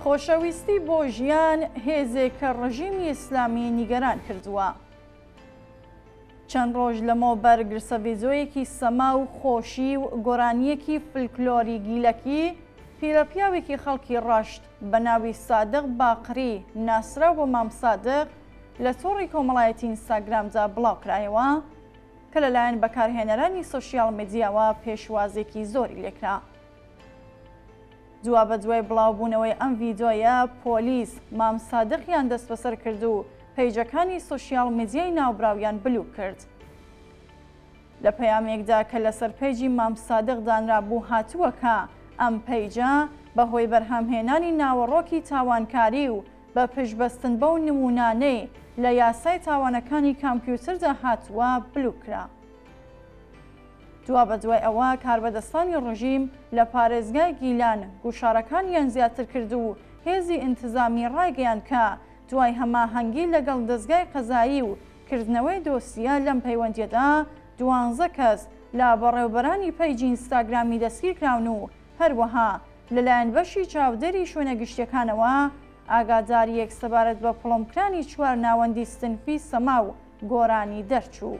خۆشەویستی بۆ ژیان هێزێک کە ڕژیمی ئیسلامی نیگەران کردووە. چەند ڕۆژ لەمەوبەر گرسەڤیزۆیەکی سەما و خۆشی و گۆرانیەکی فلکلۆری گیلەکی پیرەپیاوێکی خەڵکی ڕەشت بە ناوی سادق باقری ناسراو بۆ مام سادق لە تۆڕی کۆمەڵایەتی ئینستاگرامدا بڵاوکرایەوە کە لەلایەن بەکارهێنەرانی سۆشیاڵ میدیاوە پێشوازێکی زۆری لێکرا. دوابە دوای بڵاوبوونەوەی ئەم ڤیدۆیە پۆلیس مام سادقیان دەست بەسەر کرد و پەیجەکانی سۆشیاڵ میدیای ناوبراویان بلوک کرد. لە پەیامێکدا کە لەسەر پەیجی مام سادق دانرا بوو هاتووە کە ئەم پەیجە بەهۆی بەرهەمهێنانی ناوەڕۆکی تاوانکاری و بە پشتبەستن بەو نمونانەی لە یاسای تاوانەکانی کامپیوتردا هاتووە بلوکرا. دوابە دوای ئەوە کاربەدەستانی ڕژیم لە پارێزگای گیلان گوشارەکانیان زیاتر کرد و هێزی ئینتزامی ڕایگەیان کە دوای هەماهەنگی لەگەڵ دەستگای قەزایی و کردنەوەی دۆسیە لەم پەیوەندیەدا 12 کەس لە بەڕێوەبەرانی پەیجی ئینستاگرامی دەستگیر کراون و هەروەها لەلایەن بەشی چاودێری شوێنە گشتیەکانەوە ئاگاداریەک سەبارەت بە پڵۆمکرانی 4 ناوەندی ستنفی سەما و گۆرانی دەرچوو.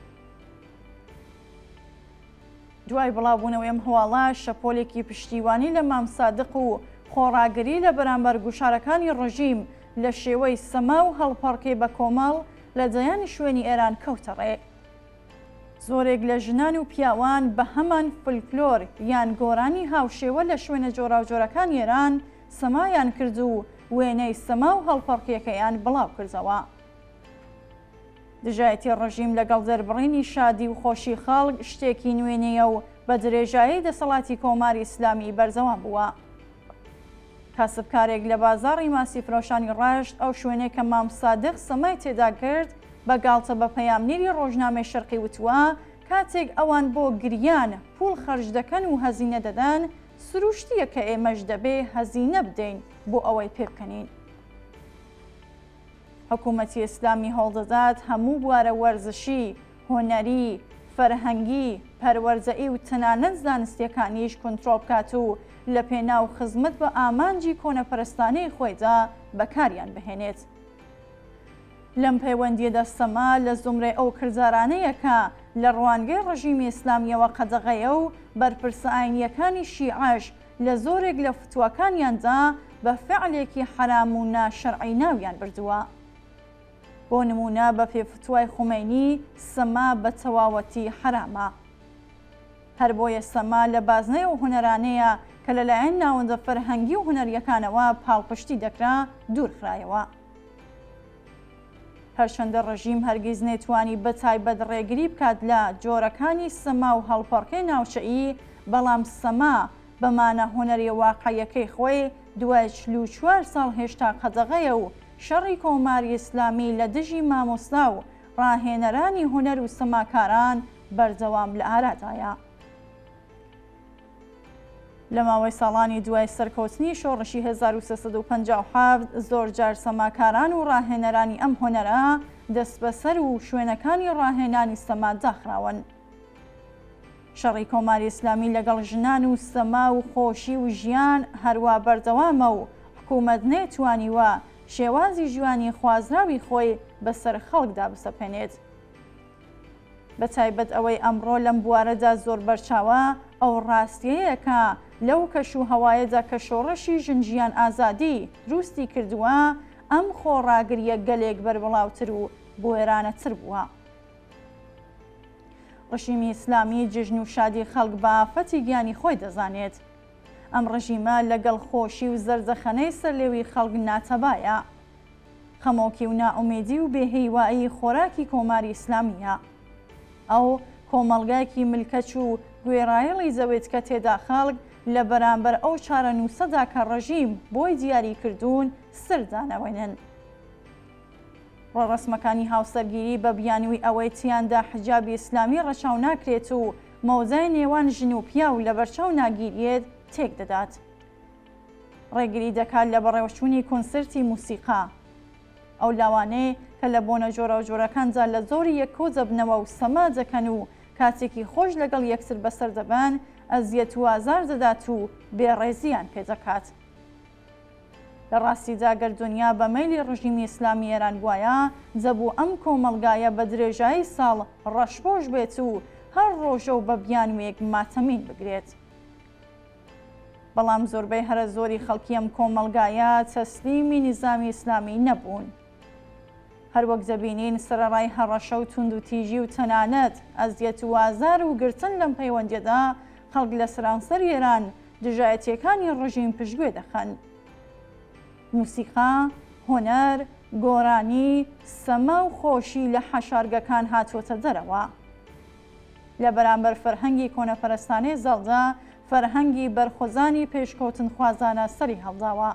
دوای بڵاوبوونەوەی ئەم هەواڵە شەپۆلێکی پشتیوانی لە مام سادق و خۆڕاگری لە بەرامبەر گوشارەکانی ڕژیم لە شێوەی سەما و هەڵپەڕکێ بە کۆمەڵ لە جەیانی شوێنی ئێران کەوتە ڕێ. زۆرێک لە ژنان و پیاوان بە هەمان فلکلۆر یان گۆرانی هاوشێوە لە شوێنە جۆراوجۆرەکانی ئێران سەمایان کرد و وێنەی سەما و هەڵپەڕکێکەیان بڵاو کردەوە. دژایەتی ڕژیم لەگەڵ دەربڕینی شادی و خۆشی خەڵک شتێکی نوێنەیە و بە درێژایی دەسەڵاتی کۆماری ئیسلامی بەرزەوام بووە. کاسبکارێک لە بازاڕی ماسی فرۆشانی ڕەشت ئەو شوێنەی کە مام سادق سەمای تێدا کرد بەگاڵتە بە پەیامنێری ڕۆژنامەی شەرقی وتووە کاتێک ئەوان بۆ گریان پوڵ خەرج دەکەن و هەزینە دەدەن سروشتیە کە ئێمەش دەبێ هەزینە بدەین بۆ ئەوەی پێ بکەنین. حکوومەتی ئیسلامی هەوڵدەدات هەموو بوارە وەرزشی، هۆنەری، فەرهەنگی، پەروەرزەئی و تەنانەت زانستیەکانیش کۆنتڕۆڵ بکات و لە پێناو خزمەت بە ئامانجی کۆنەپەرستانەی خۆیدا بەکاریان بهێنێت. لەم پەیوەندیەدا سەما لە زومرەی ئەو کردارانەیە کە لە ڕوانگەی ڕژیمی ئیسلامیەوە قەدەغەیە و بەرپرسە ئاینیەکانی شیعەش لە زۆرێک لە فتووەکانیاندا بە فعلێکی حرام و ناشەرعی ناویان بردووە. بۆ نمونە بە پێفتوای خومەینی سەما بە تەواوەتی حرامە. هەر بۆیە سەما لە بازنەی و هونەرانەیە کە لەلایەن ناوەندە فەرهەنگی و هونەریەکانەوە پاڵپشتی دەکرا دوورخرایەوە. هەرچەندە ڕژیم هەرگیز نەیتوانی بەتایبەت ڕێگری بکات لە جۆرەکانی سەما و هەڵپەڕکەی ناوچەئی، بەڵام سەما بەمانە هونەری واقعیەکەی خۆی دوای 44 ساڵ هێشتا قەدەغەیە و شەڕی کۆماری ئیسلامی لە دژی مامۆستا و ڕاهێنەرانی هونەر و سەماکاران بەردەوام لە ئارادایە. لە ماوەی ساڵانی دوای سەرکەوتنی شۆڕشی 1357 زۆرجار سەماکاران و ڕاهێنەرانی ئەم هۆنەرە دەست بەسەر و شوێنەکانی ڕاهێنانی سەما داخراون. شەڕی کۆماری ئیسلامی لەگەڵ ژنان و سەما و خۆشی و ژیان هەروە بەردەوامە و حکوومەت نەیتوانیوە شێوازی ژیانی خوازراوی خۆی بەسەر خەڵکدا بسەپێنێت. بەتایبەت ئەوەی ئەمڕۆ لەم بوارەدا زۆر بەرچاوە ئەو ڕاستیەیە کە لەو کەش و هەوایەدا کە شۆڕەشی ژنجیان ئازادی دروستی کردووە ئەم خۆڕاگریە گەلێک بەربڵاوتر و بۆێرانەتر بووە. ڕژیمی ئیسلامی جژن و شادی خەڵک بە ئافەتی گیانی خۆی دەزانێت. ئەم ڕژیمە لەگەڵ خۆشی و زەردەخەنەی سەرلێوی خەڵک ناتەبایە. خەمۆکی و نائومێدی و بێهیوایی خۆراکی کۆماری ئیسلامیە. ئەو کۆمەڵگایەکی ملکەچ و گوێڕایەڵی زەوێت کە تێدا خەڵک لە بەرامبەر ئەو چارەنووسەدا کە ڕژیم بۆی دیاری کردوون سردانەوەنن. ڕەسمەکانی هاوسەرگیری بە بیانووی ئەوەی تیاندا حجابی ئیسلامی ڕەچاو ناکرێت و مەوزای نێوان ژن و پیا و لە بەرچاو ناگیرێت تێک دەدات. ڕێگری دەکات لە بەڕێوەچوونی کۆنسرتی موسیقا. ئەو لاوانەیە کە لە بۆنە جۆرە و جۆرەکاندا لە زۆری یەک کۆ دەبنەوە و سەما دەکەن و کاتێکی خۆش لەگەڵ یەکتر بەسەر دەبان ئەزیەت و ئازار دەدات و بێڕێزیان پێ دەکات. لە ڕاستیدا گەر دنیا بە مەیلی ڕژیمی ئیسلامی ئێران بووایە جەبوو ئەم کۆمەڵگایە بە درێژایی ساڵ ڕەشپۆش بێت و هەر ڕۆژە و بە بیانوێک ماتەمین بگرێت. بەڵام زۆربەی هەرە زۆری خەڵکی ئەم کۆمەڵگایە تەسلیمی نیزامی ئیسلامی نەبوون. هەروەک دەبینین سەرەڕای هەڕەشە و توند و تیژی و تەنانەت ئەزیەت و ئازار و گرتن لەم پەیوەندیەدا خەڵک لە سەرانسەر ئێران دژایەتیەکانی ڕژیم پشتگوێ دەخەن. موسیقا، هۆنەر، گۆرانی، سەما و خۆشی لە حەشارگەکان هاتوۆتە دەرەوە. لە بەرامبەر فەرهەنگی کۆنەپەرستانەی زەڵدا فەرهەنگی بەرخۆزانی پێشکەوتن خوازانە سەری هەڵداوە.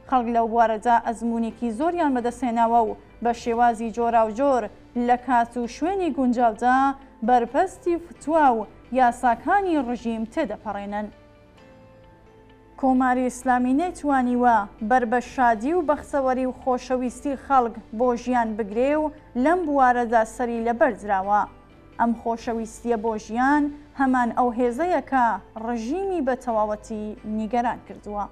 خەڵک لەو بوارەدا ئەزمموونێکی زۆریان بەدەستێناوە و بە شێوازی جۆرا و جۆر لە کات و شوێنی گونجاودا بەرپەستی فتووا و یاساکانی ڕژیم تێدەپەڕێنن. کۆماری ئیسلامی نەیتوانیوە بەر بە شادی و بەختەوەری و خۆشەویستی خەڵک بۆ ژیان بگرێ و لەم بوارەدا سەری لەبەردراوە. ئەم خۆشەویستیە بۆ ژیان هەمان ئەو هێزەیەکە ڕژیمی بە تەواوەتی نیگەران کردووە.